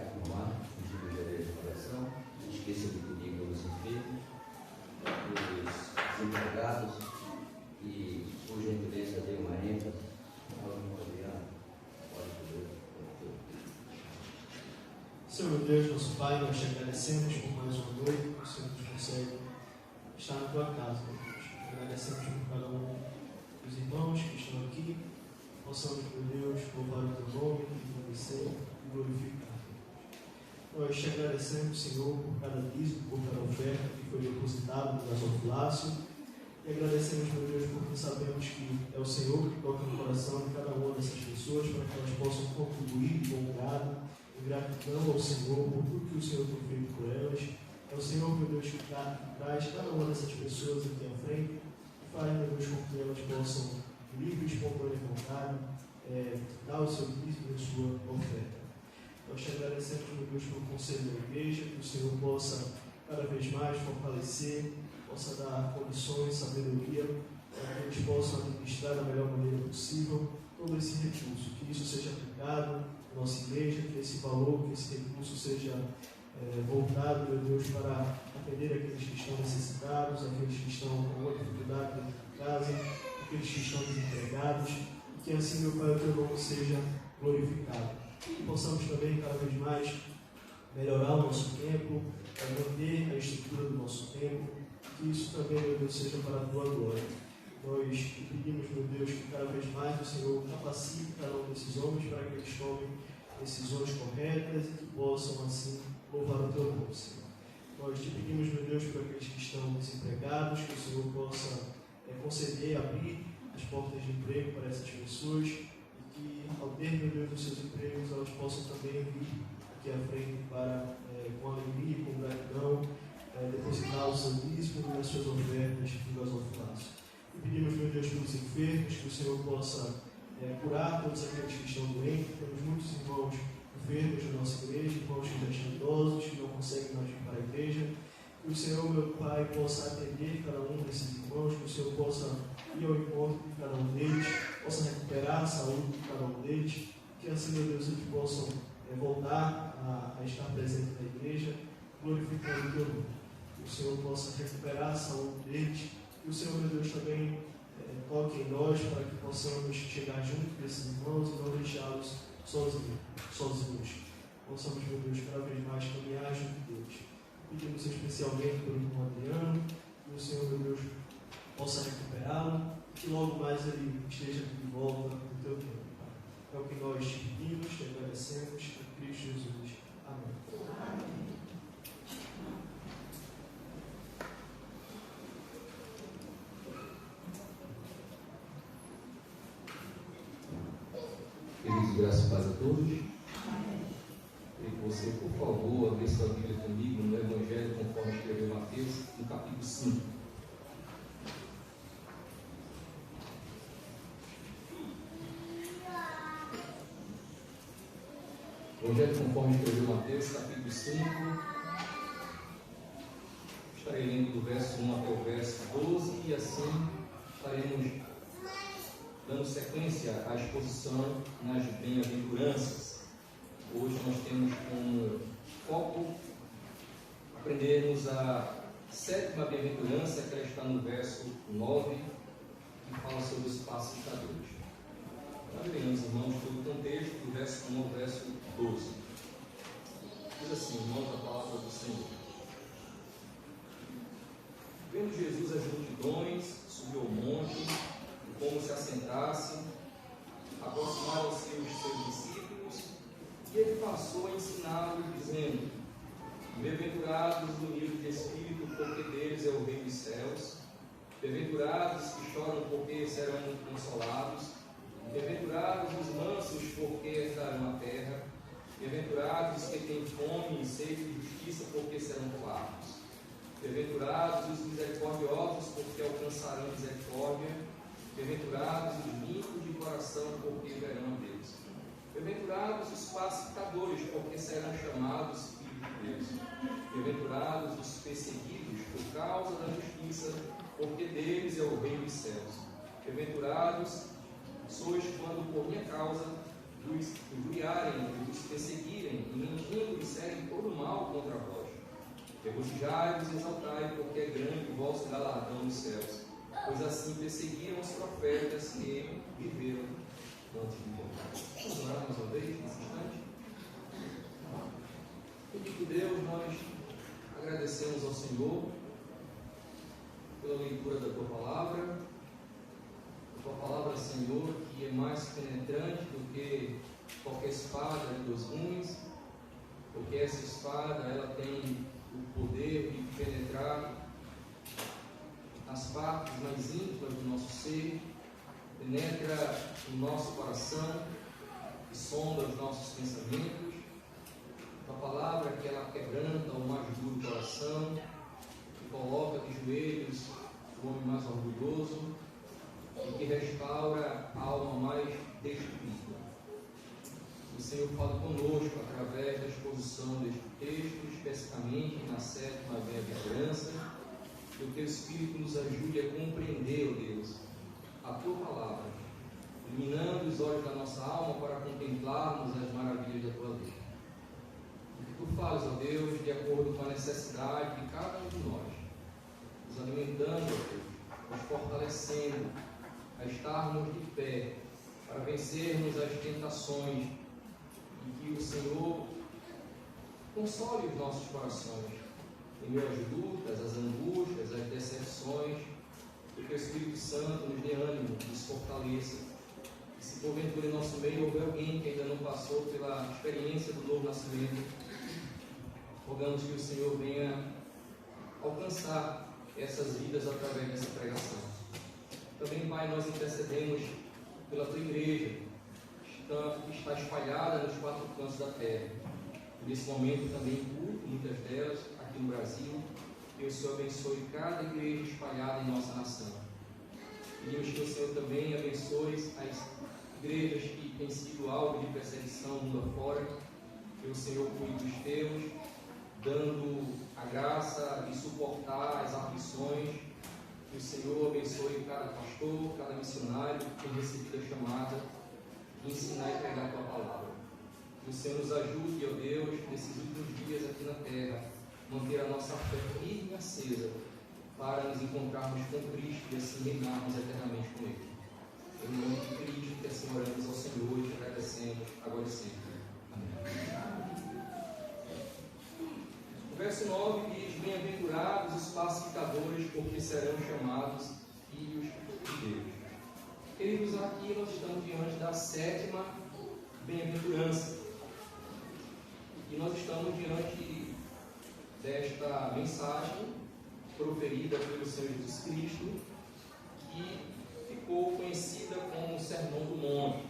acalmar, sentir o gelé de coração, não esqueça de pedir pelos enfermos, pelos desempregados e, por gentileza, dê uma ênfase. Senhor Deus, nosso Pai, nós te agradecemos por mais uma noite que o Senhor nos consegue estar na tua casa, meu Deus. Agradecemos por cada um dos irmãos que estão aqui. Possamos, meu Deus, louvar o teu nome, agradecer e glorificar. Nós te agradecemos, Senhor, por cada dízimo, por cada oferta que foi depositada no gasofilácio. E agradecemos, meu Deus, porque sabemos que é o Senhor que toca no coração de cada uma dessas pessoas para que elas possam contribuir de bom grado, em gratidão ao Senhor por tudo que o Senhor tem feito por elas. É o Senhor, meu Deus, que traz cada uma dessas pessoas aqui à frente e faz, meu Deus, com que elas possam, livre e espontânea vontade, dar o seu dízimo e a sua oferta. Nós te agradecemos, meu Deus, pelo conselho da igreja, que o Senhor possa cada vez mais fortalecer, possa dar condições, sabedoria, para que eles possam administrar da melhor maneira possível todo esse recurso, que isso seja aplicado na nossa igreja, que esse valor, que esse recurso seja voltado, meu Deus, para atender aqueles que estão necessitados, aqueles que estão com alguma dificuldade dentro de casa, aqueles que estão desempregados, e que assim, meu Pai, o teu nome seja glorificado. E possamos também, cada vez mais, melhorar o nosso tempo, manter a estrutura do nosso tempo, que isso também, meu Deus, seja para a tua glória. Nós te pedimos, meu Deus, que cada vez mais o Senhor capacite cada um desses homens para que eles tomem decisões corretas e que possam, assim, louvar o teu nome, Senhor. Nós te pedimos, meu Deus, para aqueles que estão desempregados, que o Senhor possa conceder, abrir as portas de emprego para essas pessoas e que, ao ter, meu Deus, os seus empregos, elas possam também vir aqui à frente para, com alegria e com gratidão, depositar o seu dízimo e as suas ofertas no gasofilácio. E pedimos, meu Deus, pelos enfermos, que o Senhor possa curar todos aqueles que estão doentes. Temos muitos irmãos enfermos na nossa igreja, irmãos que já estão idosos, que não conseguem mais vir para a igreja. Que o Senhor, meu Pai, possa atender cada um desses irmãos, que o Senhor possa ir ao encontro de cada um deles, possa recuperar a saúde de cada um deles, que assim, meu Deus, eles possam voltar a estar presente na igreja, glorificando o teu nome. Que o Senhor possa recuperar a saúde deles, que o Senhor, meu Deus, também toque em nós para que possamos chegar junto desses irmãos e não deixá-los sozinhos. Possamos, meu Deus, cada vez mais caminhar junto deles. Pedimos especialmente pelo irmão Adriano, que o Senhor, meu Deus, possa recuperá-lo e que logo mais ele esteja de volta no teu tempo. É o que nós te pedimos, te agradecemos, em Cristo Jesus. Amém. Amém. Queridos, graças e paz a todos. Queria que você, por favor, abrir sua Bíblia comigo no Evangelho conforme escreveu Mateus, no capítulo 5. Evangelho conforme escreveu Mateus, capítulo 5. Estarei lendo do verso 1 até o verso 12 e assim estaremos dando sequência à exposição nas bem-aventuranças. Hoje nós temos como foco aprendermos a sétima bem-aventurança, que ela está no verso 9, que fala sobre os pacificadores. Abriremos, irmãos, todo o contexto do verso 1 ao verso 12. Diz assim, irmãos, a palavra do Senhor. Vendo Jesus as multidões, subiu ao monte, e como se assentasse, aproximaram-se os seus discípulos, e ele passou a ensiná-los, dizendo: Bem-aventurados os humildes de espírito, porque deles é o reino dos céus. Bem-aventurados que choram, porque serão consolados. Bem-aventurados os mansos, porque herdarão a terra. Bem-aventurados que têm fome e sede de justiça, porque serão fartos. Bem-aventurados os misericordiosos, porque alcançarão misericórdia. Bem-aventurados os limpos de coração, porque verão a Deus. Bem-aventurados os pacificadores, porque serão chamados filhos de Deus. Bem-aventurados os perseguidos por causa da justiça, porque deles é o reino dos céus. Bem-aventurados sois quando por minha causa os injuriarem, os perseguirem, e mentindo contra vós. Regozijai-vos e exaltai, porque é grande o vosso galardão nos céus, pois assim perseguiram os profetas que viveram antes de morrer. Vamos orar mais uma vez, nesse instante? Bendito Deus, nós agradecemos ao Senhor pela leitura da Tua Palavra, Senhor, que é mais penetrante do que qualquer espada de dois gumes, porque essa espada ela tem o poder de penetrar nas partes mais íntimas do nosso ser, penetra no nosso coração e sonda os nossos pensamentos. A palavra que ela quebranta o mais duro coração e coloca de joelhos o homem mais orgulhoso e que restaura a alma mais destruída. O Senhor fala conosco através da exposição deste texto, especificamente na sétima bem-aventurança, que o Teu Espírito nos ajude a compreender, ó Deus, a Tua palavra, iluminando os olhos da nossa alma para contemplarmos as maravilhas da Tua lei. Que Tu fales, ó Deus, de acordo com a necessidade de cada um de nós, nos alimentando, ó Deus, nos fortalecendo a estarmos de pé para vencermos as tentações e que o Senhor console os nossos corações em meio às lutas, às angústias, às decepções, que o Espírito Santo nos dê ânimo, nos fortaleça. E se porventura em nosso meio houver alguém que ainda não passou pela experiência do novo nascimento, rogamos que o Senhor venha alcançar essas vidas através dessa pregação. Também, Pai, nós intercedemos pela Tua igreja, que está espalhada nos 4 cantos da terra. Nesse momento também em culto, muitas delas, aqui no Brasil, que o Senhor abençoe cada igreja espalhada em nossa nação. Pedimos que o Senhor também abençoe as igrejas que têm sido alvo de perseguição mundo afora, que o Senhor cuide dos teus, dando a graça de suportar as aflições. Que o Senhor abençoe cada pastor, cada missionário que tem recebido a chamada de ensinar e pregar a Tua palavra. Que o Senhor nos ajude, ó Deus, nesses últimos dias aqui na terra, manter a nossa fé firme e acesa, para nos encontrarmos com Cristo e assim reinarmos eternamente com Ele. Em nome de Cristo, que assim oramos ao Senhor e te agradecemos agora e sempre. Amém. O verso 9 diz: bem-aventurados os pacificadores, porque serão chamados filhos de Deus. Queridos, aqui nós estamos diante da 7ª bem-aventurança. E nós estamos diante desta mensagem proferida pelo Senhor Jesus Cristo, que ficou conhecida como o Sermão do Monte.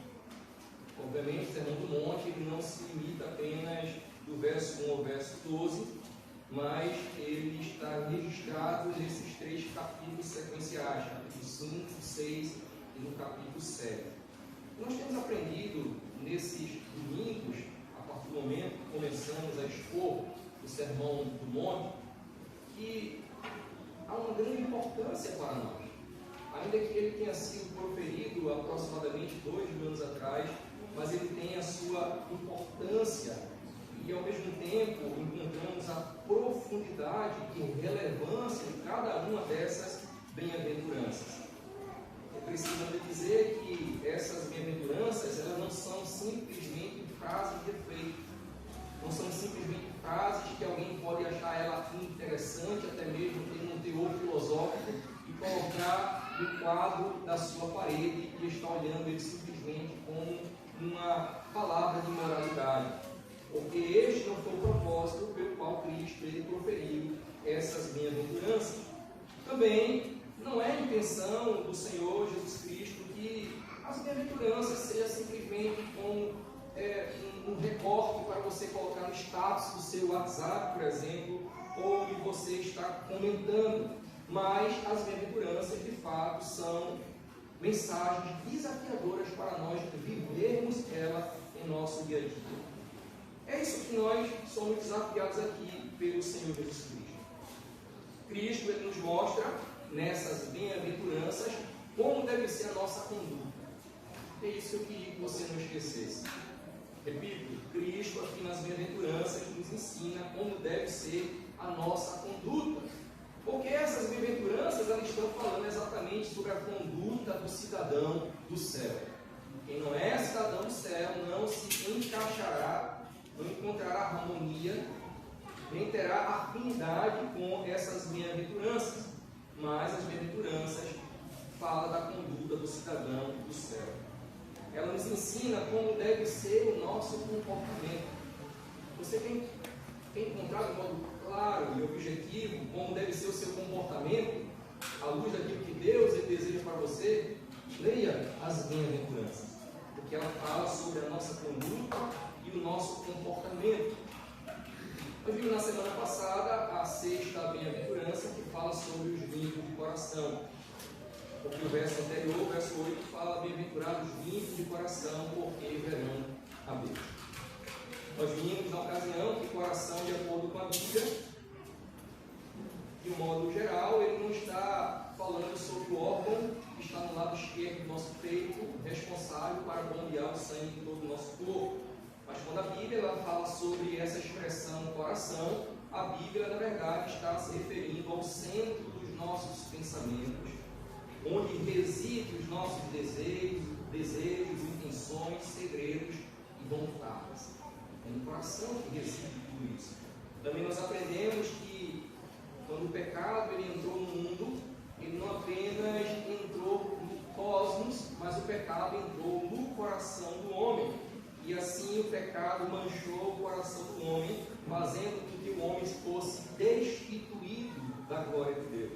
Obviamente, o Sermão do Monte ele não se limita apenas do verso 1 ao verso 12, mas ele está registrado nesses 3 capítulos sequenciais, capítulo 5, 6 e no capítulo 7. Nós temos aprendido nesses domingos, a partir do momento que começamos a expor o Sermão do Monte, que há uma grande importância para nós. Ainda que ele tenha sido proferido aproximadamente 2 mil anos atrás, mas ele tem a sua importância e ao mesmo tempo encontramos a profundidade e relevância de cada uma dessas bem-aventuranças. É preciso dizer que essas bem-aventuranças elas não são simplesmente frases de efeito, não são simplesmente frases que alguém pode achar ela interessante, até mesmo ter um teor filosófico e colocar no quadro da sua parede e estar olhando ele simplesmente como uma palavra de moralidade. Porque este não foi o propósito pelo qual Cristo ele proferiu essas bem-aventuranças. Também não é a intenção do Senhor Jesus Cristo que as bem-aventuranças sejam simplesmente como um recorte para você colocar no status do seu WhatsApp, por exemplo, ou que você está comentando. Mas as bem-aventuranças, de fato, são mensagens desafiadoras para nós vivermos ela em nosso dia a dia. É isso que nós somos desafiados aqui pelo Senhor Jesus Cristo. Cristo ele nos mostra nessas bem-aventuranças como deve ser a nossa conduta. É isso que eu queria que você não esquecesse. Repito, Cristo aqui nas bem-aventuranças nos nos ensina como deve ser a nossa conduta. Porque essas bem-aventuranças elas estão falando exatamente sobre a conduta do cidadão do céu. Quem não é cidadão do céu não se encaixará, não encontrará harmonia, nem terá afinidade com essas bem-aventuranças. Mas as bem-aventuranças falam da conduta do cidadão do céu. Ela nos ensina como deve ser o nosso comportamento. Você tem encontrado de modo claro e objetivo como deve ser o seu comportamento, à luz daquilo que Deus deseja para você? Leia as bem-aventuranças, porque ela fala sobre a nossa conduta e o nosso comportamento. Nós vimos na semana passada a sexta bem-aventurança, que fala sobre os limpos de coração. Porque o verso anterior, o verso 8, fala: bem-aventurados os limpos de coração, porque verão a Deus. Nós vimos na ocasião que coração, de acordo com a Bíblia, de um modo geral, ele não está falando sobre o órgão que está no lado esquerdo do nosso peito, responsável para bombear o sangue de todo o nosso corpo. Mas quando a Bíblia ela fala sobre essa expressão coração, a Bíblia, na verdade, está se referindo ao centro dos nossos pensamentos, onde residem os nossos desejos, intenções, segredos e vontades. É no coração que reside tudo isso. Também nós aprendemos que quando o pecado ele entrou no mundo, ele não apenas entrou no cosmos, mas o pecado entrou no coração do homem. E assim o pecado manchou o coração do homem, fazendo com que o homem fosse destituído da glória de Deus.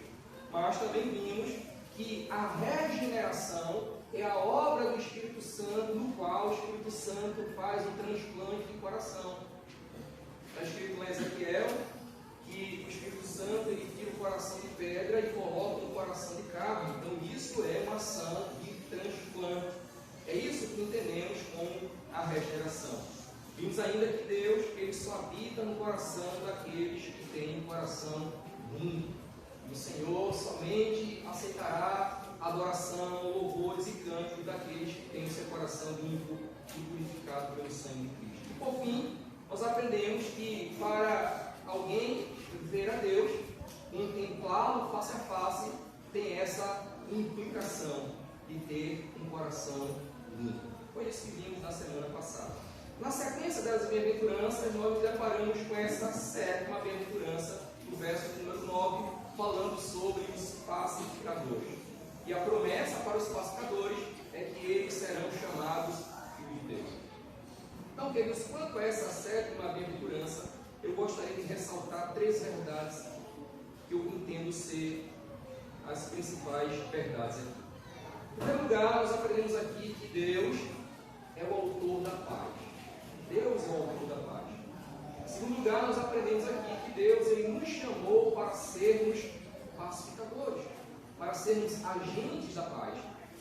Mas também vimos que a regeneração é a obra do Espírito Santo, no qual o Espírito Santo faz um transplante de coração. Está escrito lá em Ezequiel que o Espírito Santo ele tira o coração de pedra e coloca um coração de carne. Então isso é uma ação de transplante. É isso que entendemos como a regeneração. Vimos ainda que Deus ele só habita no coração daqueles que têm um coração limpo. O Senhor somente aceitará adoração, louvores e cânticos daqueles que têm o seu coração limpo e purificado pelo sangue de Cristo. E por fim, nós aprendemos que para alguém ver a Deus, contemplá-lo face a face, tem essa implicação de ter um coração limpo. Foi isso que vimos na semana passada. Na sequência das bem-aventuranças, nós nos deparamos com essa sétima bem-aventurança, do verso número 9, falando sobre os pacificadores. E a promessa para os pacificadores é que eles serão chamados filhos de Deus. Então, queridos, quanto a essa sétima bem-aventurança, eu gostaria de ressaltar 3 verdades que eu entendo ser as principais verdades aqui. Em primeiro lugar, nós aprendemos aqui que Deus é o autor da paz. Deus é o autor da paz. Em segundo lugar, nós aprendemos aqui que Deus ele nos chamou para sermos pacificadores, para sermos agentes da paz.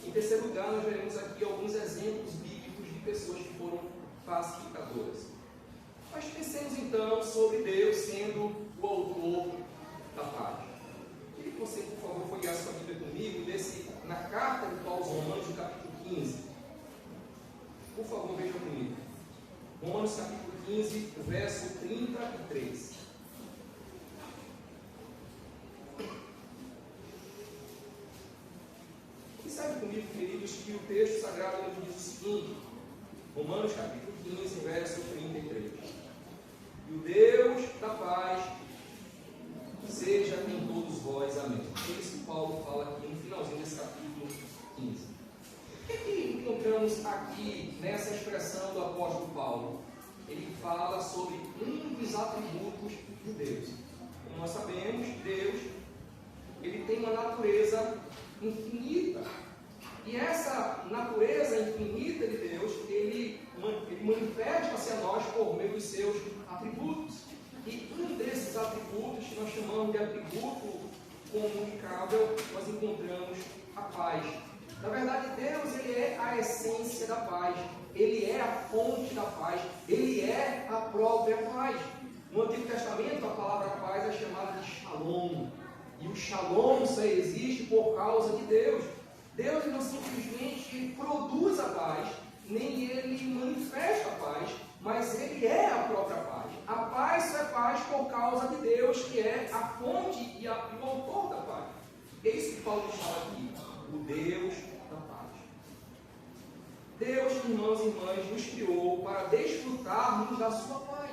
Em terceiro lugar, nós veremos aqui alguns exemplos bíblicos de pessoas que foram pacificadoras. Mas pensemos então sobre Deus sendo o autor da paz. Queria que você, por favor, folheasse a Bíblia comigo e lesse na carta de Paulo aos Romanos, no capítulo 15. Por favor, veja comigo. Romanos, capítulo 15, verso 33. Observe comigo, queridos, que o texto sagrado nos diz o seguinte. Romanos, capítulo 15, verso 33. E o Deus da paz seja com todos vós. Amém. É isso que Paulo fala aqui no finalzinho desse capítulo 15. O que encontramos aqui nessa expressão do apóstolo Paulo? Ele fala sobre um dos atributos de Deus. Como nós sabemos, Deus ele tem uma natureza infinita. E essa natureza infinita de Deus, ele manifesta-se a nós por meio dos seus atributos. E um desses atributos, que nós chamamos de atributo comunicável, nós encontramos a paz. Na verdade, Deus ele é a essência da paz. Ele é a fonte da paz. Ele é a própria paz. No Antigo Testamento, a palavra paz é chamada de shalom. E o shalom só existe por causa de Deus. Deus não simplesmente produz a paz, nem ele manifesta a paz, mas ele é a própria paz. A paz Deus que é a fonte e o autor da paz. É isso que Paulo fala aqui, o Deus da paz. Deus, irmãos e irmãs, nos criou para desfrutarmos da sua paz.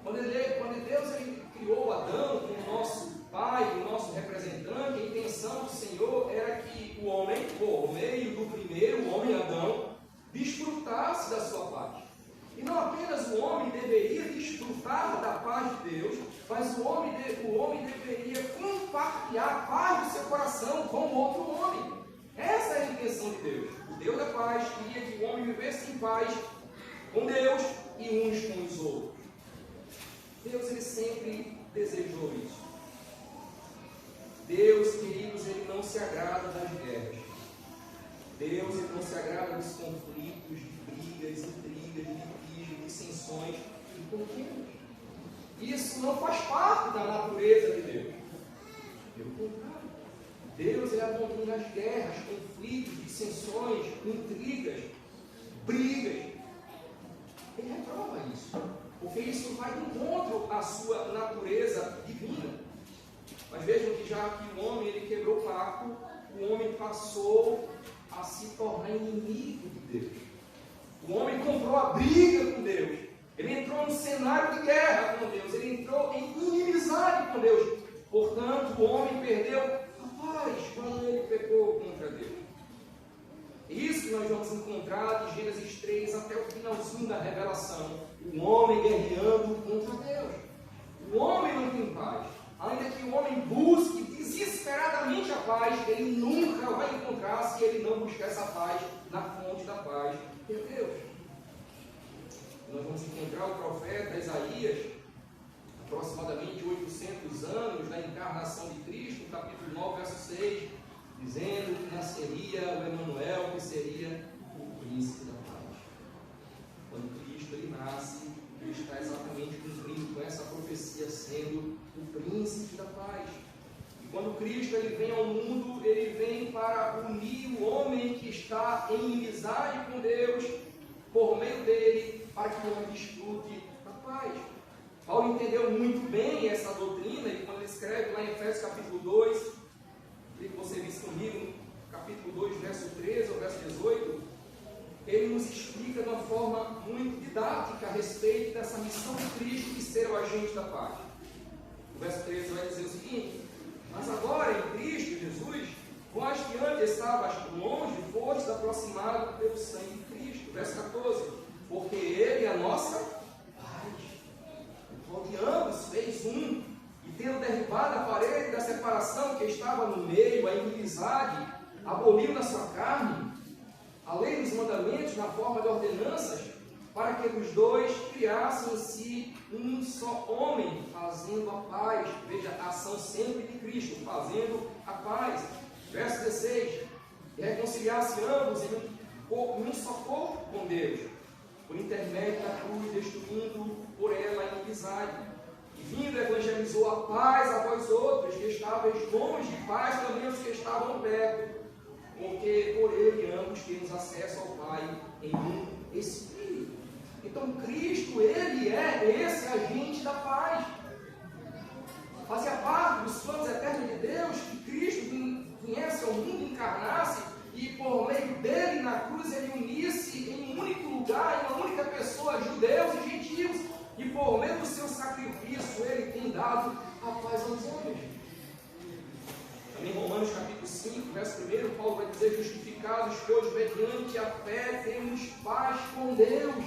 Quando Deus criou Adão como nosso pai, o nosso representante, a intenção do Senhor era que o homem, por meio do primeiro homem Adão, desfrutasse da sua paz. E não apenas o homem deveria desfrutar da paz de Deus, mas o homem deveria compartilhar a paz do seu coração com outro homem. Essa é a intenção de Deus. O Deus da paz queria que o homem vivesse em paz com Deus e uns com os outros. Deus, ele sempre desejou isso. Deus, queridos, ele não se agrada das guerras. Deus, ele não se agrada dos conflitos, de brigas, intrigas, litígios, dissensões e contendas. Isso não faz parte da natureza de Deus. Pelo contrário, Deus, ele abomina as guerras, conflitos, dissensões, intrigas, brigas. Ele reprova isso, porque isso vai de encontro à sua natureza divina. Mas vejam que já que o homem ele quebrou o pacto, o homem passou a se tornar inimigo de Deus. O homem comprou a briga com Deus. Ele entrou num cenário de guerra com Deus. Ele entrou em inimizade com Deus. Portanto, o homem perdeu a paz quando ele pecou contra Deus. Isso que nós vamos encontrar de Gênesis 3 até o finalzinho da revelação. O homem guerreando contra Deus. O homem não tem paz. Ainda que o homem busque desesperadamente a paz, ele nunca vai encontrar se ele não buscar essa paz na fonte da paz, que é Deus. Nós vamos encontrar o profeta Isaías, aproximadamente 800 anos da encarnação de Cristo, no capítulo 9, verso 6, dizendo que nasceria o Emanuel, que seria o príncipe da paz. Quando Cristo ele nasce, ele está exatamente cumprindo com essa profecia, sendo o príncipe da paz. E quando Cristo ele vem ao mundo, ele vem para unir o homem que está em inimizade com Deus, por meio dele, para que o homem desfrute da paz. Paulo entendeu muito bem essa doutrina, e quando ele escreve lá em Efésios capítulo 2, queria que você visse comigo, capítulo 2, verso 13 ao verso 18, ele nos explica de uma forma muito didática a respeito dessa missão de Cristo de ser o agente da paz. O verso 13 vai dizer o seguinte: mas agora em Cristo Jesus, vós que antes estavas longe, fostes aproximados pelo sangue de Cristo. Verso 14: porque Ele é a nossa paz, o qual de ambos fez um, e tendo derribado a parede da separação que estava no meio, a inimizade, aboliu na sua carne a lei dos mandamentos na forma de ordenanças, para que os dois criassem em si um só homem, fazendo a paz. Veja, a ação sempre de Cristo, fazendo a paz. Verso 16: e reconciliasse ambos em um só corpo com Deus, por intermédio da cruz, destruindo por ela a inimizade. E vindo, evangelizou a paz a vós outros, que estavais longe, e paz também aos que estavam perto, porque por ele ambos temos acesso ao Pai em um Espírito. Então Cristo, ele é esse agente da paz. Fazia parte dos planos eternos de Deus que Cristo viesse ao mundo, encarnasse, e por meio dele na cruz ele unisse em um único lugar, em uma única pessoa, judeus e gentios, e por meio do seu sacrifício ele tem dado a paz aos homens. Também em Romanos capítulo 5, verso 1, Paulo vai dizer: justificados, pois, mediante a fé, temos paz com Deus.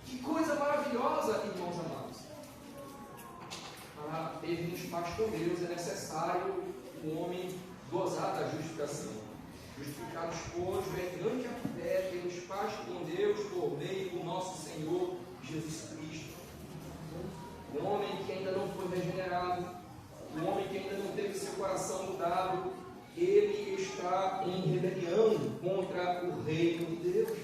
Que coisa maravilhosa, irmãos amados. Para termos paz com Deus é necessário o homem gozar da justificação. Justificados, pois, mediante a fé, temos paz com Deus por meio do nosso Senhor Jesus Cristo. O homem que ainda não foi regenerado, o homem que ainda não teve seu coração mudado, ele está em rebelião contra o reino de Deus.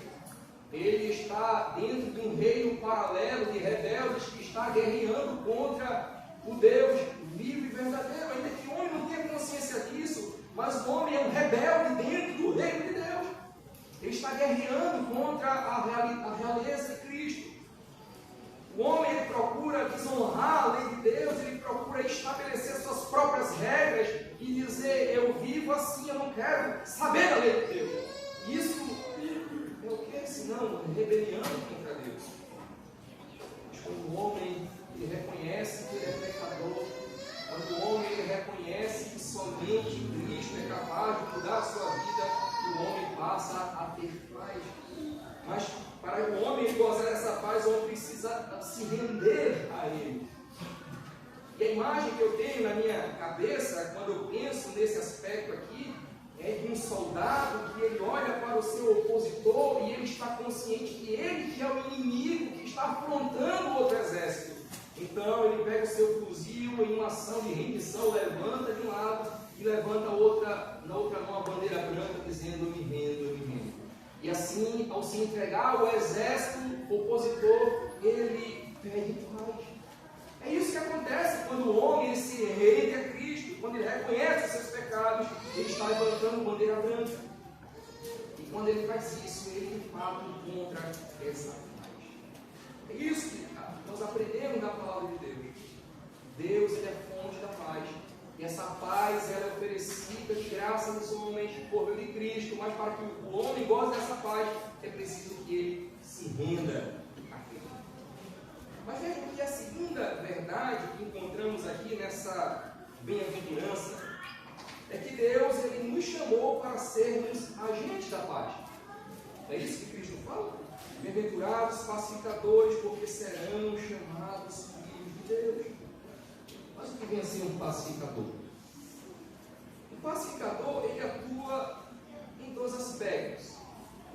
Ele está dentro de um reino paralelo de rebeldes que está guerreando contra o Deus vivo e verdadeiro. Ainda que o homem não tenha consciência disso, mas o homem é um rebelde dentro do reino de Deus. Ele está guerreando contra a realeza de Cristo. O homem ele procura desonrar a lei de Deus, ele procura se render a Ele. E a imagem que eu tenho na minha cabeça, quando eu penso nesse aspecto aqui, é de um soldado que ele olha para o seu opositor e ele está consciente que ele que é o inimigo que está afrontando o outro exército. Então ele pega o seu fuzil em uma ação de rendição, levanta de um lado e levanta na outra mão a bandeira branca, dizendo: eu me rendo, eu me rendo. E assim, ao se entregar ao exército opositor, ele pede paz. É isso que acontece quando o homem se rende a Cristo, quando ele reconhece os seus pecados, ele está levantando bandeira branca. E quando ele faz isso, ele de fato encontra essa paz. É isso que nós aprendemos da palavra de Deus. Deus, ele é fonte da paz. E essa paz, ela é oferecida de graça não somente por meio de Cristo, mas para que o homem goze dessa paz, é preciso que ele se renda a Cristo. Mas vejam que a segunda verdade que encontramos aqui nessa bem-aventurança é que Deus, ele nos chamou para sermos agentes da paz. É isso que Cristo fala? Bem-aventurados pacificadores, porque serão chamados filhos de Deus. Mas o que vem a ser um pacificador? O pacificador, ele atua em dois aspectos.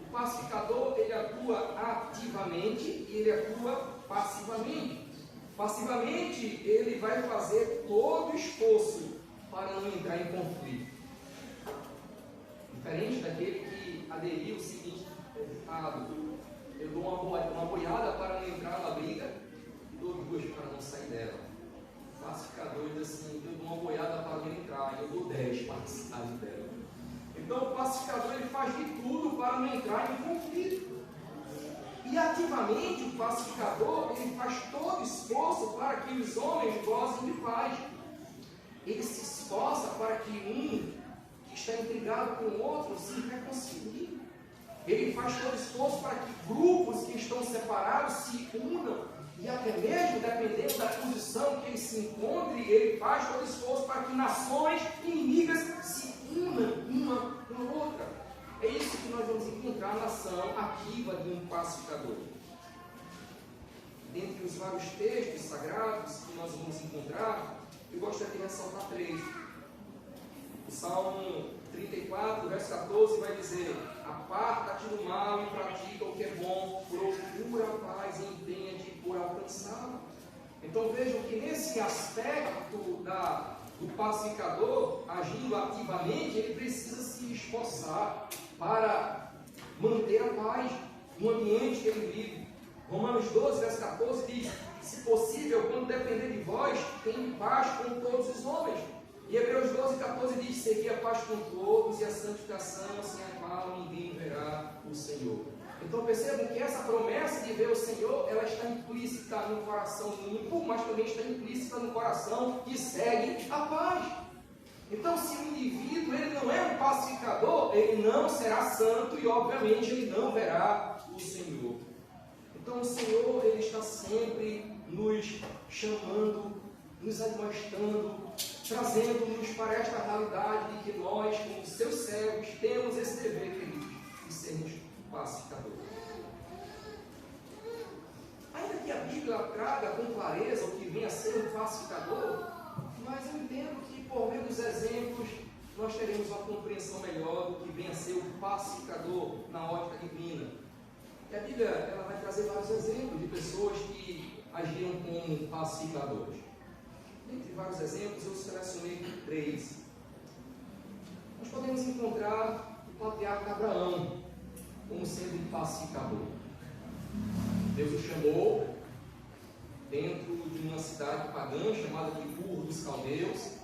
O pacificador, ele atua ativamente e ele atua passivamente. Passivamente, ele vai fazer todo o esforço para não entrar em conflito. Diferente daquele que aderiu o seguinte ditado: eu dou uma boiada para não entrar na briga e dou duas para não sair dela. O pacificador diz assim: eu dou uma boiada para não entrar e eu dou 10 para sair dela. Então o pacificador, ele faz de tudo para não entrar em conflito. E ativamente o pacificador, ele faz todo esforço para que os homens gozem de paz. Ele se esforça para que um que está intrigado com o outro se reconcilie. Ele faz todo esforço para que grupos que estão separados se unam. E até mesmo, dependendo da posição que ele se encontre, ele faz todo esforço para que nações inimigas se unam uma com a outra. É isso que nós vamos encontrar na ação ativa de um pacificador. Dentre os vários textos sagrados que nós vamos encontrar, eu gostaria de ressaltar 3. O Salmo 34, verso 14, vai dizer: aparta-te do mal e pratica o que é bom, procura a paz e empenha-te por alcançá-la. Então vejam que nesse aspecto do pacificador, agindo ativamente, ele precisa se esforçar para manter a paz no ambiente que ele vive. Romanos 12, verso 14 diz: se possível, quando depender de vós, tenha paz com todos os homens. E Hebreus 12, 14 diz: segui a paz com todos e a santificação, sem a qual ninguém verá o Senhor. Então percebam que essa promessa de ver o Senhor, ela está implícita no coração ímpio, mas também está implícita no coração que segue a paz. Então, se o indivíduo ele não é um pacificador, ele não será santo e obviamente ele não verá o Senhor. Então o Senhor, ele está sempre nos chamando, nos admoestando, trazendo-nos para esta realidade de que nós, como seus servos, temos esse dever, queridos, de sermos pacificadores. Ainda que a Bíblia traga com clareza o que vem a ser um pacificador, mas eu entendo que por meio dos exemplos nós teremos uma compreensão melhor do que vem a ser o pacificador na ótica divina. E a Bíblia ela vai trazer vários exemplos de pessoas que agiram como pacificadores. Dentre vários exemplos, eu selecionei 3. Nós podemos encontrar o patriarca Abraão como sendo um pacificador. Deus o chamou dentro de uma cidade pagã chamada de Ur dos Caldeus.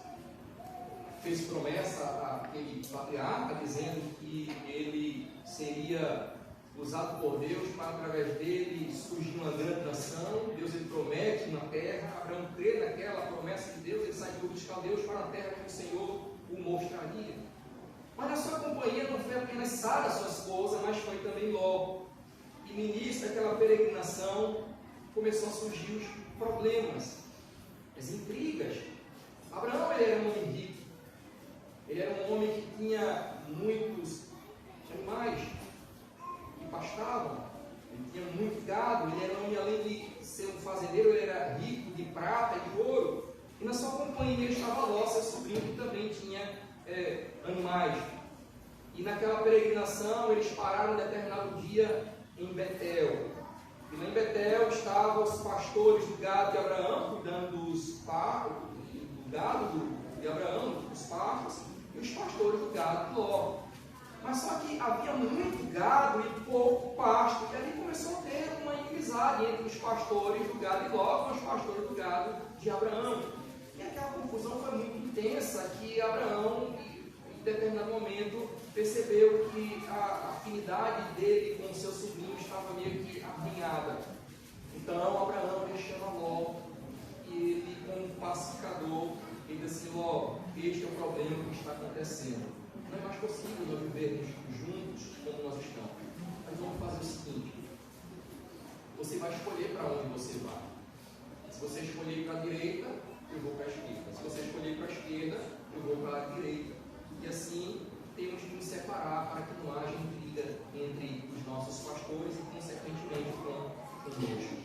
Fez promessa àquele patriarca, dizendo que ele seria usado por Deus para, através dele, surgir uma grande nação. Deus ele promete uma terra, Abraão crê naquela promessa de Deus, ele sai de Ur dos Caldeus para a terra que o Senhor o mostraria. Mas na sua companhia não foi apenas Sara, sua esposa, mas foi também Ló. E no início daquela peregrinação começou a surgir os problemas, as intrigas. Abraão ele era um homem rico, ele era um homem que tinha muitos animais que pastavam, ele tinha muito gado, ele era um homem, além de ser um fazendeiro, E na sua companhia estava Ló, seu sobrinho, que também tinha animais. E naquela peregrinação, eles pararam um determinado dia em Betel. E lá em Betel estavam os pastores do gado de Abraão, cuidando do gado de Abraão, dos pastos, e os pastores do gado de Ló. Mas só que havia muito gado e pouco pasto, e ali começou a ter uma inimizade entre os pastores do gado de Ló com os pastores do gado de Abraão. E aquela confusão foi muito intensa, que Abraão, em determinado momento, percebeu que a afinidade dele com o seu sobrinho estava meio que apinhada. Então Abraão chama Ló, e ele, como pacificador, ele disse assim: Ló, este é o problema que está acontecendo. Não é mais possível nós vivermos juntos como nós estamos. Mas vamos fazer o seguinte: você vai escolher para onde você vai. Se você escolher para a direita, eu vou para a esquerda. Se você escolher para a esquerda, eu vou para a direita. E assim temos que nos separar para que não haja intriga entre os nossos pastores e, consequentemente, conosco.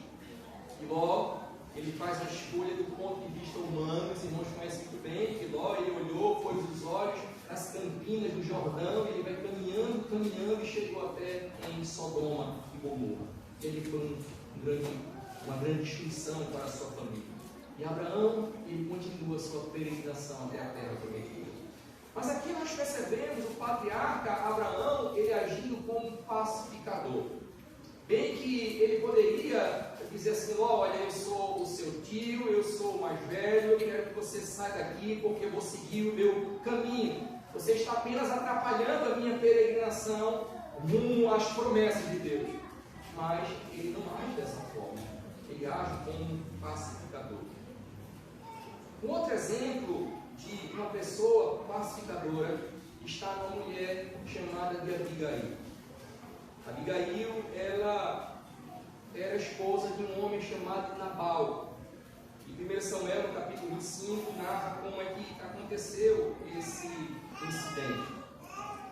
E Ló, ele faz a escolha do ponto de vista humano. Os irmãos conhecem muito bem que Ló, ele olhou, pôs os olhos nas campinas do Jordão, ele vai caminhando e chegou até em Sodoma e Gomorra. Ele foi uma grande destruição para a sua família. E Abraão, ele continua a sua peregrinação até a terra prometida. Mas aqui nós percebemos o patriarca Abraão, ele agindo como pacificador. Bem que ele poderia dizer assim: olha, eu sou o seu tio, eu sou o mais velho, eu quero que você saia daqui porque eu vou seguir o meu caminho. Você está apenas atrapalhando a minha peregrinação rumo às promessas de Deus. Mas ele não age dessa forma. Ele age como um pacificador. Um outro exemplo de uma pessoa pacificadora está numa mulher chamada de Abigail. Abigail, ela era esposa de um homem chamado Nabal. E 1 Samuel, no capítulo 25, narra como é que aconteceu esse incidente.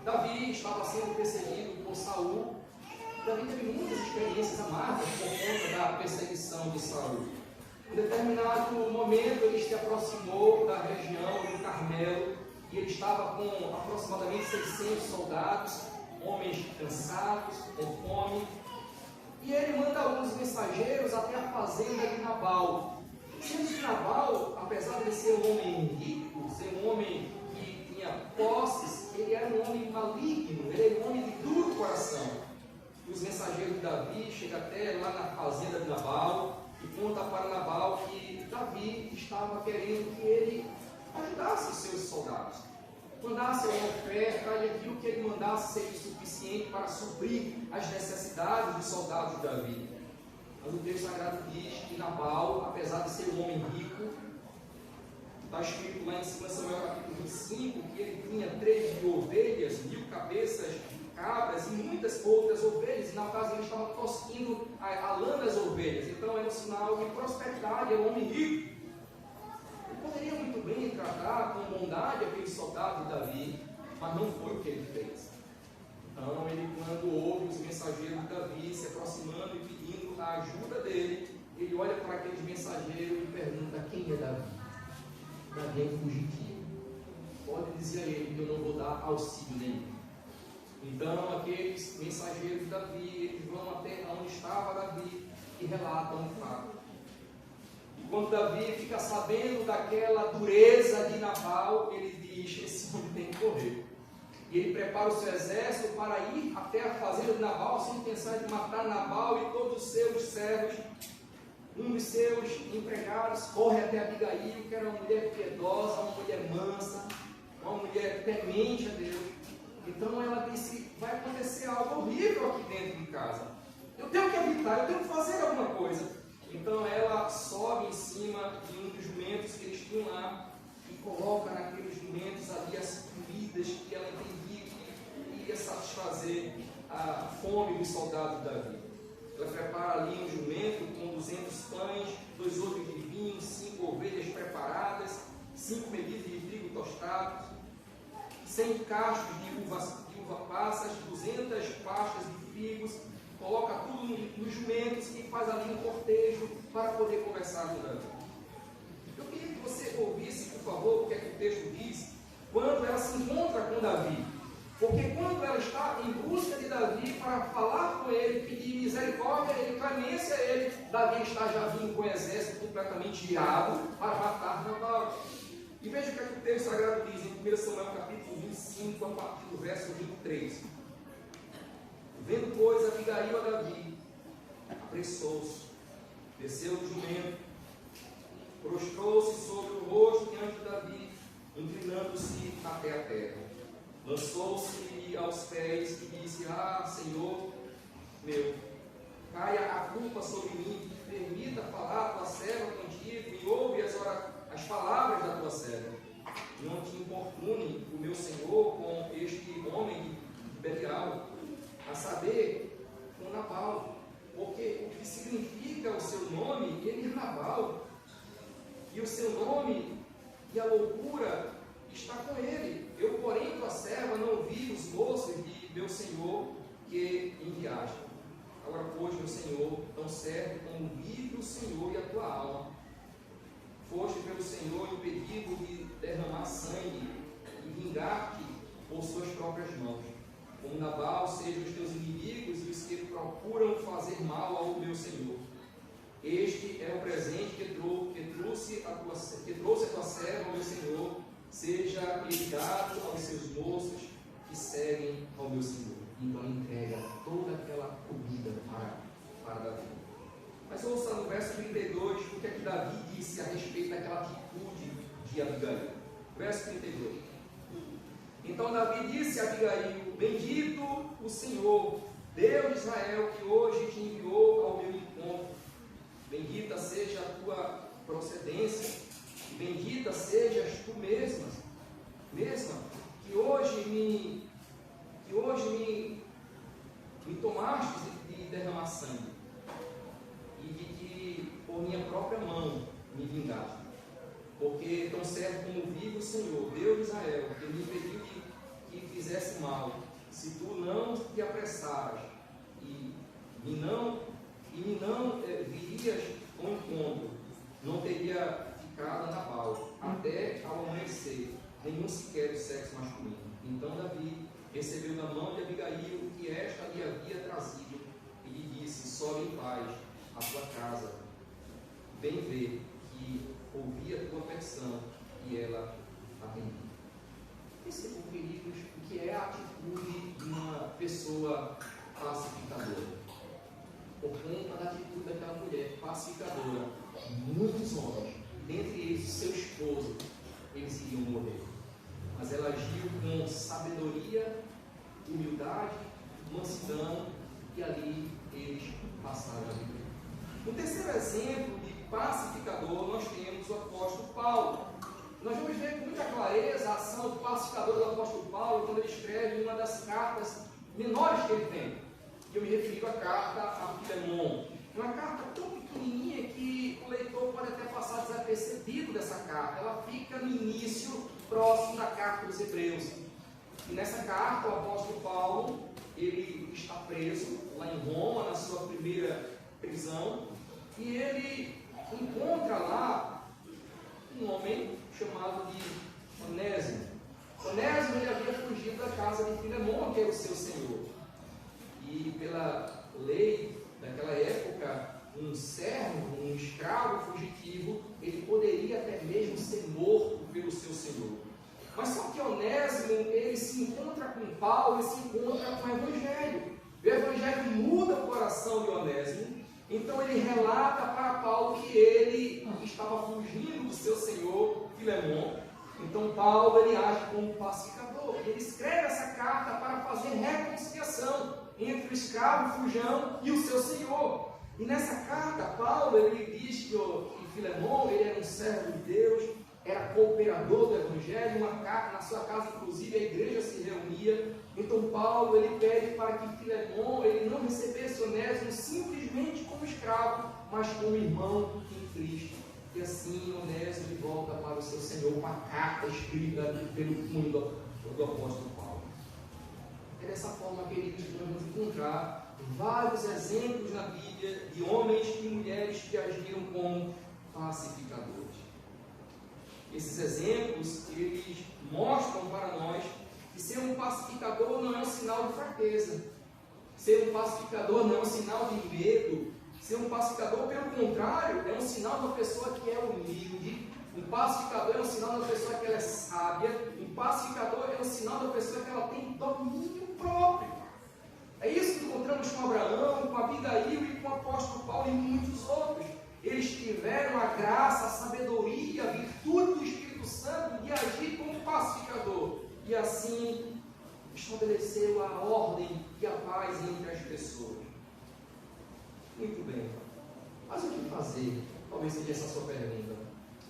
Davi estava sendo perseguido por Saul. Davi teve muitas experiências amargas por conta da perseguição de Saul. Em determinado momento, ele se aproximou da região do Carmelo e ele estava com aproximadamente 600 soldados, homens cansados, com fome. E ele manda alguns mensageiros até a fazenda de Nabal. Sendo que Nabal, apesar de ser um homem rico, ser um homem que tinha posses, ele era um homem maligno, ele era um homem de duro coração. E os mensageiros de Davi chegam até lá na fazenda de Nabal e contam para Nabal que Davi estava querendo que ele ajudasse os seus soldados, mandasse uma oferta, e aquilo que ele mandasse seria suficiente para suprir as necessidades dos soldados de Davi. Mas o texto sagrado diz que Nabal, apesar de ser um homem rico, está escrito lá em 2 Samuel capítulo 25, que ele tinha 3.000 ovelhas, 1.000 cabeças de cabras e muitas outras ovelhas, e na ocasião ele estava tosquindo a lã das ovelhas. Então era um sinal de prosperidade, era um homem rico. Ele poderia muito bem tratar com bondade aquele soldado de Davi, mas não foi o que ele fez. Então ele, quando ouve os mensageiros de Davi se aproximando e pedindo a ajuda dele, ele olha para aqueles mensageiros e pergunta: quem é Davi? Davi é fugitivo. Pode dizer a ele que eu não vou dar auxílio nenhum. Então aqueles mensageiros de Davi, eles vão até onde estava Davi e relatam o fato. E quando Davi fica sabendo daquela dureza de Nabal, ele diz: esse homem tem que correr. E ele prepara o seu exército para ir até a fazenda de Nabal, sem pensar em matar Nabal e todos os seus servos. Um dos seus empregados corre até Abigail, que era uma mulher piedosa, uma mulher mansa, uma mulher temente a Deus. Então ela disse: vai acontecer algo horrível aqui dentro de casa. Eu tenho que evitar, eu tenho que fazer alguma coisa. Então ela sobe em cima de um dos jumentos que eles tinham lá e coloca naqueles jumentos ali as comidas que ela entendia que ia satisfazer a fome dos soldados de Davi. Ela prepara ali um jumento com 200 pães, 2 odres de vinho, 5 ovelhas preparadas, 5 medidas de trigo tostado, 100 cachos de uva passas, 200 pastas de figos. Coloca tudo nos jumentos e faz ali um cortejo para poder conversar com Davi. Eu queria que você que ouvisse, por favor, o que é que o texto diz, quando ela se encontra com Davi. Porque quando ela está em busca de Davi para falar com ele, pedir misericórdia, clemência a ele, Davi está já vindo com o exército completamente irado para matar Nabal. E veja o que é que o texto sagrado diz em 1 Samuel capítulo 25, a partir do verso 23. Vendo, pois, Abigail a Davi, apressou-se, desceu do jumento, prostrou-se sobre o rosto diante de Davi, inclinando-se até a terra. Lançou-se aos pés e disse: Ah, Senhor meu, caia a culpa sobre mim, permita falar a tua serva contigo e ouve as palavras da tua serva. Não te importune o meu Senhor com este homem de Belial, a saber, com Nabal, porque o que significa o seu nome, ele é Nabal, e o seu nome e a loucura está com ele. Eu, porém, tua serva, não vi os moços de meu Senhor que enviaste. Agora, pois, meu Senhor, tão certo como vive o Senhor e a tua alma, foste pelo Senhor impedido de derramar sangue e vingar-te por suas próprias mãos. Como Nabal sejam os teus inimigos e os que procuram fazer mal ao meu Senhor. Este é o presente que trouxe a tua serva, meu Senhor, seja ele dado aos seus moços que seguem ao meu Senhor. Então entrega toda aquela comida para Davi. Mas ouça no verso 32 o que é que Davi disse a respeito daquela atitude de Abigail. Verso 32. Então Davi disse a Abigail: Bendito o Senhor, Deus de Israel, que hoje te enviou ao meu encontro. Bendita seja a tua procedência, e bendita sejas tu mesma, que hoje me tomaste de derramar sangue, e de que por minha própria mão me vingaste. Porque tão certo como vive o Senhor, Deus de Israel, que me impediu que fizesse mal, se tu não te apressaras e me não virias ao encontro, não teria ficado Nabal até ao amanhecer, nenhum sequer o sexo masculino. Então Davi recebeu da mão de Abigail o que esta lhe havia trazido e lhe disse: sobe em paz à tua casa, vem ver que ouvi a tua petição e ela atendeu. Percebam, queridos, o que é a atitude de uma pessoa pacificadora. Por conta da atitude daquela mulher pacificadora, muitos homens, dentre eles seu esposo, eles iriam morrer. Mas ela agiu com sabedoria, humildade, mansidão, e ali eles passaram a viver. No terceiro exemplo de pacificador, nós temos o apóstolo Paulo. Nós vamos ver com muita clareza a ação pacificadora do apóstolo Paulo quando ele escreve uma das cartas menores que ele tem. Eu me refiro à carta a Filemon. Uma carta tão pequenininha que o leitor pode até passar desapercebido dessa carta. Ela fica no início, próximo da carta dos Hebreus. E nessa carta, o apóstolo Paulo, ele está preso lá em Roma, na sua primeira prisão, e ele encontra lá um homem chamado de Onésimo. Onésimo, ele havia fugido da casa de Filemon, que era o seu senhor. E pela lei daquela época, um servo, um escravo fugitivo, ele poderia até mesmo ser morto pelo seu senhor. Mas só que Onésimo, ele se encontra com Paulo, ele se encontra com o Evangelho. O Evangelho muda o coração de Onésimo. Então ele relata para Paulo que ele estava fugindo do seu senhor Filemon. Então Paulo, ele age como pacificador. Ele escreve essa carta para fazer reconciliação entre o escravo fujão e o seu senhor. E nessa carta, Paulo, ele diz que Filemon, ele era um servo de Deus, era cooperador do Evangelho, na sua casa, inclusive, a igreja se reunia. Então Paulo, ele pede para que Filemon, ele não recebesse Onésimo simplesmente como escravo, mas como irmão em Cristo. E assim Onésimo ele volta para o seu Senhor com a carta escrita pelo punho do apóstolo Paulo. É dessa forma, queridos, que nós vamos encontrar vários exemplos na Bíblia de homens e mulheres que agiram como pacificadores. Esses exemplos, eles mostram para nós que ser um pacificador não é um sinal de fraqueza. Ser um pacificador não é um sinal de medo. Ser um pacificador, pelo contrário, é um sinal de uma pessoa que é humilde. Um pacificador é um sinal de uma pessoa que ela é sábia. Um pacificador é um sinal de uma pessoa que ela tem domínio próprio. É isso que encontramos com Abraão, com Abigail e com o apóstolo Paulo e muitos outros. Eles tiveram a graça, a sabedoria, a virtude do Espírito Santo de agir como pacificador. E assim estabeleceu a ordem e a paz entre as pessoas. Muito bem. Mas o que fazer? Talvez seja essa a sua pergunta.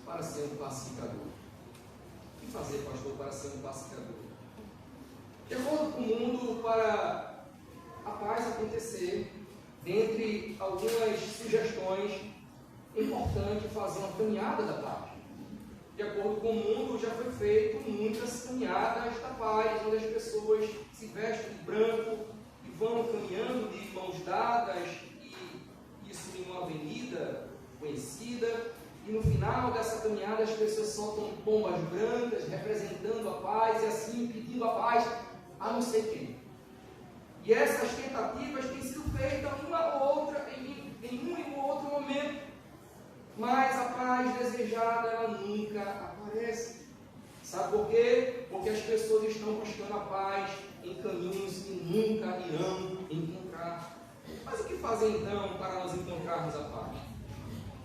Para ser um pacificador. O que fazer, pastor, para ser um pacificador? De acordo com o mundo, para a paz acontecer, dentre algumas sugestões, é importante fazer uma caminhada da paz. De acordo com o mundo, já foi feito muitas caminhadas da paz, onde as pessoas se vestem de branco e vão caminhando de mãos dadas, e isso em uma avenida conhecida, e no final dessa caminhada as pessoas soltam pombas brancas, representando a paz, e assim pedindo a paz a não sei quem. E essas tentativas têm sido feitas uma ou outra, em um e outro momento, mas a paz desejada, ela nunca aparece. Sabe por quê? Porque as pessoas estão buscando a paz em caminhos que nunca irão encontrar. Mas o que fazer então para nós encontrarmos a paz?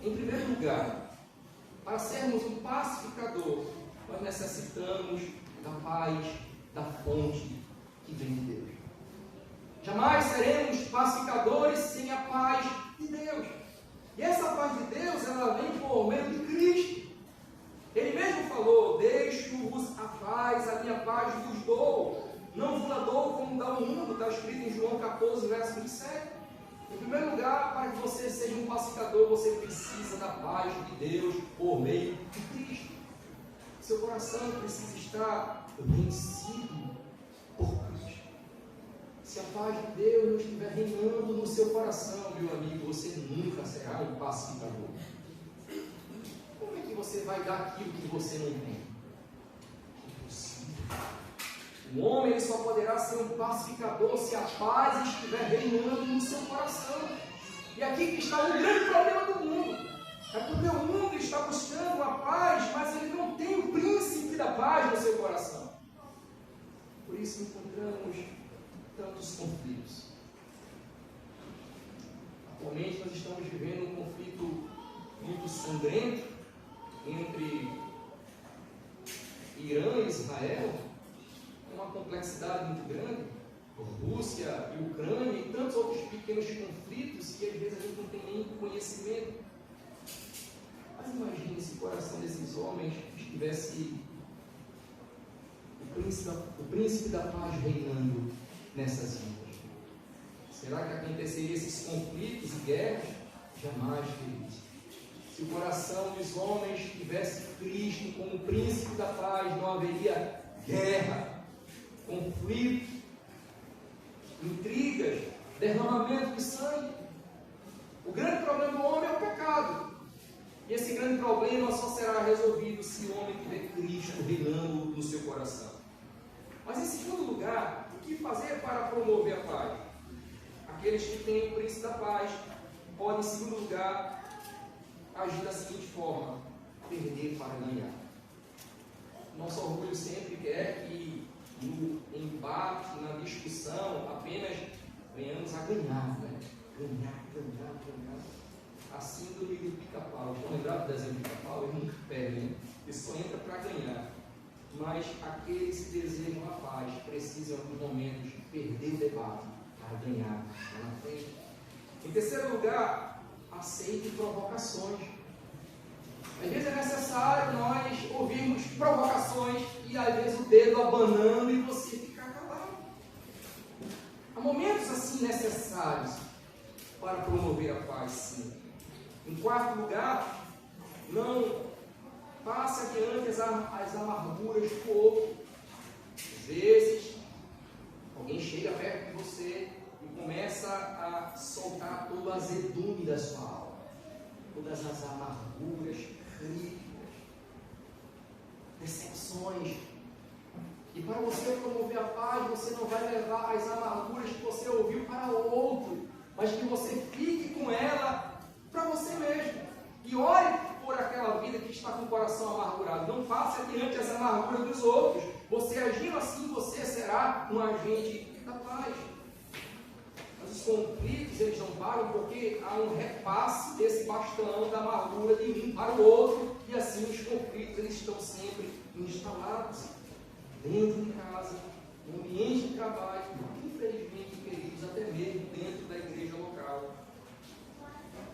Em primeiro lugar, para sermos um pacificador, nós necessitamos da paz, da fonte que vem de Deus. Jamais seremos pacificadores sem a paz de Deus. E essa paz de Deus, ela vem por meio de Cristo. Ele mesmo falou: deixo-vos a paz, a minha paz vos dou. Não vos la dou como dá o mundo, está escrito em João 14, verso 27. Em primeiro lugar, para que você seja um pacificador, você precisa da paz de Deus por meio de Cristo. Seu coração precisa estar vencido por Cristo. Se a paz de Deus não estiver reinando no seu coração, meu amigo, você nunca será um pacificador. Como é que você vai dar aquilo que você não tem? Impossível. O homem ele só poderá ser um pacificador se a paz estiver reinando no seu coração. E aqui que está o grande problema do mundo. É porque o mundo está buscando a paz, mas ele não tem o príncipe da paz no seu coração. Por isso encontramos tantos conflitos. Atualmente nós estamos vivendo um conflito muito sangrento entre Irã e Israel, uma complexidade muito grande, Rússia e Ucrânia e tantos outros pequenos conflitos que às vezes a gente não tem nem conhecimento. Mas imagine se o coração desses homens estivesse o príncipe da paz reinando nessas vidas. Será que aconteceria esses conflitos e guerras? Jamais, queridos. Se o coração dos homens tivesse Cristo como príncipe da paz, não haveria guerra, conflito, intrigas, derramamento de sangue. O grande problema do homem é o pecado. E esse grande problema só será resolvido se o homem tiver Cristo reinando no seu coração. Mas em segundo lugar, o que fazer para promover a paz? Aqueles que têm o príncipe da paz podem, em segundo lugar, agir da seguinte forma: perder para ganhar. Nosso orgulho sempre quer que no embate, na discussão, apenas venhamos a ganhar, né? Ganhar. A síndrome do pica-pau. Estão lembrados do desenho do pica-pau? Ele nunca perde, né? Ele só entra para ganhar. Mas aqueles que desejam a paz precisam, em alguns momentos, perder o debate para ganhar lá na frente. Em terceiro lugar, aceite provocações. Às vezes é necessário nós ouvirmos provocações e às vezes o dedo abanando e você ficar calado. Há momentos assim necessários para promover a paz, sim. Em quarto lugar, não passe adiante as amarguras do outro. Às vezes, alguém chega perto de você e começa a soltar todo o azedume da sua alma, todas as amarguras críticas. condições. E para você promover a paz, você não vai levar as amarguras que você ouviu para o outro, mas que você fique com ela para você mesmo. E ore por aquela vida que está com o coração amargurado. Não passe adiante as amarguras dos outros. Você agindo assim, você será um agente da paz. Mas os conflitos, eles não param porque há um repasse desse bastão da amargura de um para o outro. E assim os conflitos, eles estão sempre instalados dentro de casa, no ambiente de trabalho, infelizmente, queridos, até mesmo dentro da igreja local.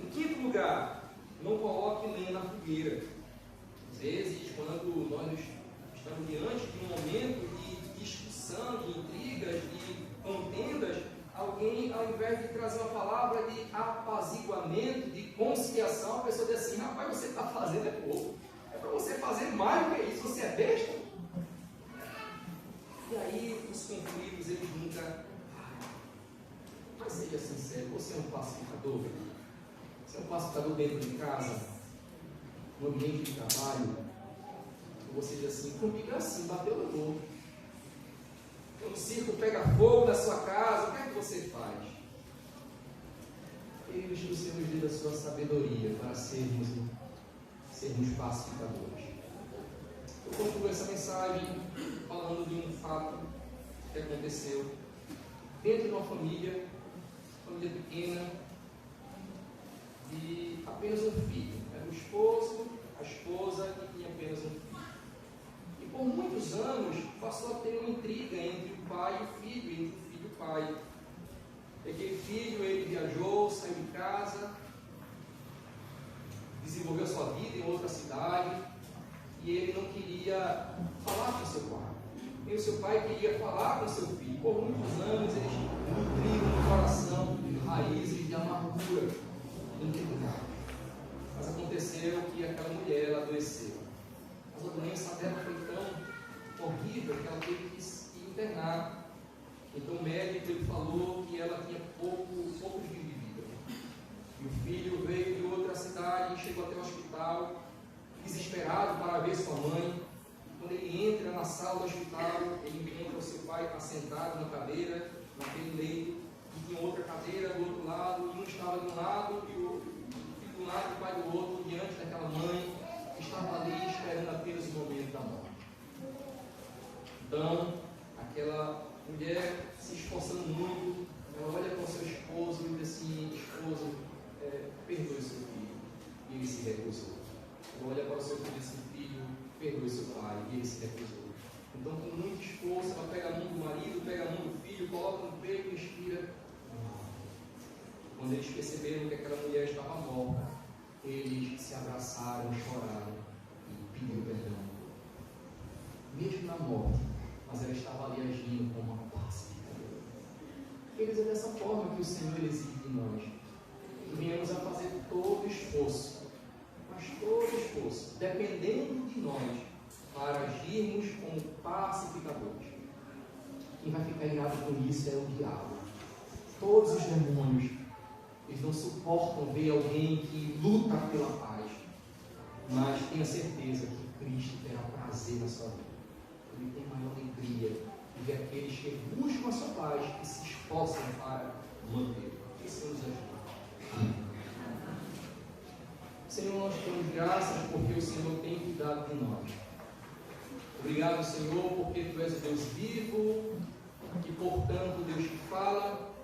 Em quinto lugar, não coloque lenha na fogueira. Às vezes, quando nós estamos diante de um momento de discussão, de intrigas, de contendas, alguém, ao invés de trazer uma palavra de apaziguamento, de conciliação, a pessoa diz assim: rapaz, você está fazendo é pouco. É para você fazer mais do que isso. Você é besta? E aí, os conflitos, eles nunca... Mas seja sincero, você é um pacificador? Você é um pacificador dentro de casa? No ambiente de trabalho? Ou você diz assim: comigo é assim, bateu no gol. Quando o circo pega fogo na sua casa, o que é que você faz? Queridos, que o Senhor nos dê da sua sabedoria para sermos pacificadores. Eu concluo essa mensagem falando de um fato que aconteceu dentro de uma família pequena, de apenas um filho. Era o esposo, a esposa e tinha apenas um filho. E por muitos anos passou a ter uma intriga entre o pai e o filho, entre o filho e o pai. Aquele filho, ele viajou, saiu de casa, desenvolveu sua vida em outra cidade, e ele não queria falar com seu pai. E o seu pai queria falar com seu filho. Por muitos anos eles nutriram no coração raízes de amargura, integridade. Mas aconteceu que aquela mulher, ela adoeceu. Mas a doença dela foi tão horrível que ela teve que se internar. Então o médico, ele falou que ela tinha poucos dias de vida. E o filho veio de outra cidade e chegou até o hospital, desesperado para ver sua mãe. Quando ele entra na sala do hospital, ele encontra o seu pai assentado na cadeira, naquele leito, e tinha outra cadeira do outro lado, e um estava de um lado e o filho de um lado e o pai do outro, diante daquela mãe que estava ali esperando apenas o momento da morte. Então, aquela mulher se esforçando muito, ela olha para o seu esposo e diz assim: esposo, perdoe seu filho. E ele se recusou. Ela olha para o seu filho e diz assim: filho, perdoe seu pai. E ele se recusou. Então, com muito esforço, ela pega a mão do marido, pega a mão do filho, coloca no peito e inspira. Quando eles perceberam que aquela mulher estava morta, eles se abraçaram, choraram e pediram perdão. Mesmo na morte, mas ela estava ali agindo como uma pacificadora. Eles é dessa forma que o Senhor exige de nós. Que venhamos a fazer todo o esforço, mas todo o esforço, dependendo de nós, para agirmos como pacificadores. Quem vai ficar irado com isso é o diabo. Todos os demônios, eles não suportam ver alguém que luta pela paz. Mas tenha certeza que Cristo terá prazer na sua vida. Ele tem maior alegria de ver aqueles que buscam a sua paz e se esforçam para manter. Que o Senhor nos ajude. Amém. Senhor, nós te damos graças porque o Senhor tem cuidado de nós. Obrigado, Senhor, porque Tu és o Deus vivo e, portanto, Deus que fala,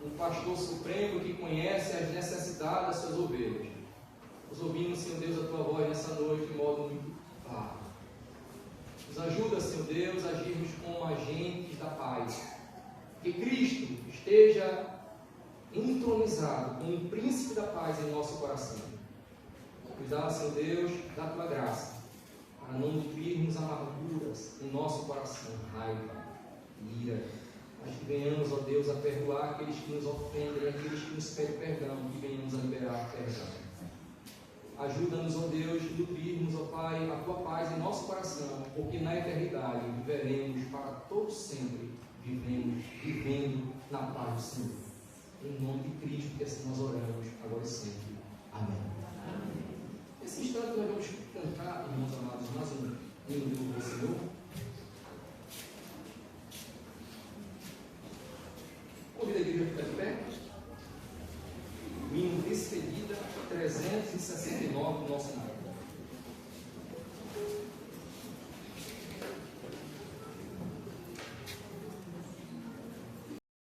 um pastor supremo que conhece as necessidades das suas ovelhas. Nós ouvimos, Senhor Deus, a Tua voz nessa noite de modo muito claro. Nos ajuda, Senhor Deus, a agirmos como agentes da paz. Que Cristo esteja entronizado como um príncipe da paz em nosso coração. Nos dá, Senhor Deus, da Tua graça, para não nutrirmos amarguras em nosso coração, raiva, ira, mas que venhamos, ó Deus, a perdoar aqueles que nos ofendem, aqueles que nos pedem perdão, que venhamos a liberar perdão. Ajuda-nos, ó Deus, a nutrirmos, ó Pai, a Tua paz em nosso coração, porque na eternidade viveremos para todos sempre, vivendo na paz do Senhor. Em nome de Cristo, que assim nós oramos, agora e sempre. Amém. Nesse instante nós vamos cantar, irmãos,